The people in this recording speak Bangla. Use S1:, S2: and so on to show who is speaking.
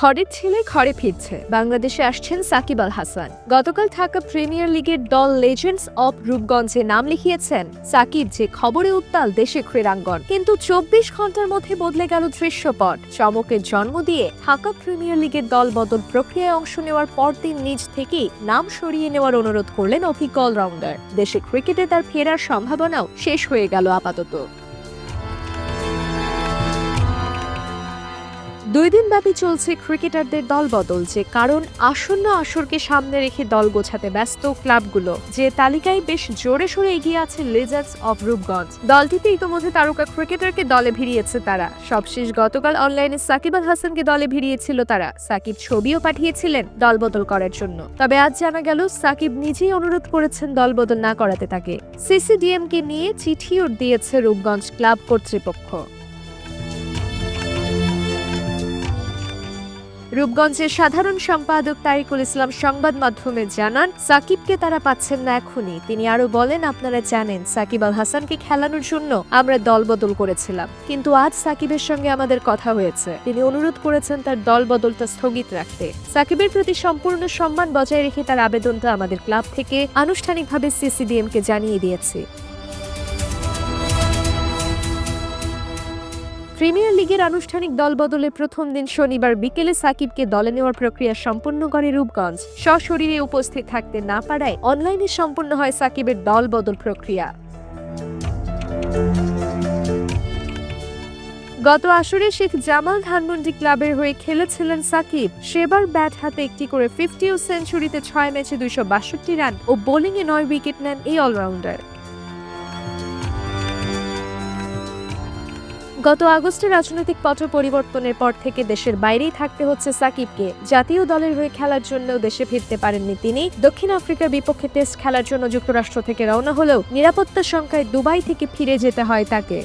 S1: ঘরের ছেলে ঘরে ফিরছে, বাংলাদেশে আসছেন সাকিব আল হাসান। গতকাল ঢাকা প্রিমিয়ার লিগের দল লেজেন্ডস অব রূপগঞ্জে নাম লিখিয়েছেন সাকিব, যে খবরে উত্তাল দেশে ক্রীড়াঙ্গন। কিন্তু 24 ঘন্টার মধ্যে বদলে গেল দৃশ্যপট। চমকের জন্ম দিয়ে ঢাকা প্রিমিয়ার লিগের দল বদল প্রক্রিয়ায় অংশ নেওয়ার পরদিন নিজ থেকেই নাম সরিয়ে নেওয়ার অনুরোধ করলেন অভিজ্ঞ অলরাউন্ডার। দেশে ক্রিকেটে তার ফেরার সম্ভাবনাও শেষ হয়ে গেল আপাতত। 2 দিন ব্যাপী চলছে ক্রিকেটারদের দলবদল, যে কারণ আসন্ন আসরকে সামনে রেখে দল গোছাতে ব্যস্ত ক্লাবগুলো। যে তালিকায় বেশ জোরে সোরে এগিয়ে আছে লেজেন্ডস অব রূপগঞ্জ। দলটিতে ইতোমধ্যে তারকা ক্রিকেটারকে দলে ভিড়িয়েছে তারা। সবশেষ গতকাল অনলাইনে সাকিব আল হাসানকে দলে ভিড়িয়েছিল তারা। সাকিব ছবিও পাঠিয়েছিলেন দলবদল করার জন্য। তবে আজ জানা গেল সাকিব নিজেই অনুরোধ করেছেন দলবদল না করাতে তাকে। সিসিডিএমকে নিয়ে চিঠিও দিয়েছে রূপগঞ্জ ক্লাব কর্তৃপক্ষ। রূপগঞ্জের সাধারণ সম্পাদক তারিকুল ইসলাম সংবাদ মাধ্যমে জানান, সাকিবকে তারা পাচ্ছেন না এখনই। তিনি আরো বলেন, আপনারা জানেন সাকিব আল হাসানকে খেলানোর জন্য আমরা দলবদল করেছিলাম, কিন্তু আজ সাকিবের সঙ্গে আমাদের কথা হয়েছে। তিনি অনুরোধ করেছেন তার দলবদলটা স্থগিত রাখতে। সাকিবের প্রতি সম্পূর্ণ সম্মান বজায় রেখে তার আবেদনটা আমাদের ক্লাব থেকে আনুষ্ঠানিকভাবে সিসিডিএমকে জানিয়ে দিয়েছি। প্রিমিয়ার লিগের আনুষ্ঠানিক দলবদলের প্রথম দিন শনিবার বিকেলে সাকিবকে দলে নেওয়ার প্রক্রিয়া সম্পন্ন করে রূপগঞ্জ। সশরীরে উপস্থিত থাকতে না পারায় অনলাইনে সম্পন্ন হয় সাকিবের দলবদল প্রক্রিয়া। গত আসরে শেখ জামাল ধানমন্ডি ক্লাবের হয়ে খেলেছিলেন সাকিব। সেবার ব্যাট হাতে একটি করে 50 ও সেঞ্চুরিতে 6 ম্যাচে 262 রান ও বোলিংয়ে 9 উইকেট নেন এই অলরাউন্ডার। গত আগস্টে রাজনৈতিক পট পরিবর্তনের পর থেকে দেশের বাইরেই থাকতে হচ্ছে সাকিবকে। জাতীয় দলের হয়ে খেলার জন্য দেশে ফিরতে পারেননি তিনি। দক্ষিণ আফ্রিকার বিপক্ষে টেস্ট খেলার জন্য যুক্তরাষ্ট্র থেকে রওনা হলেও নিরাপত্তার শঙ্কায় দুবাই থেকে ফিরে যেতে হয় তাকে।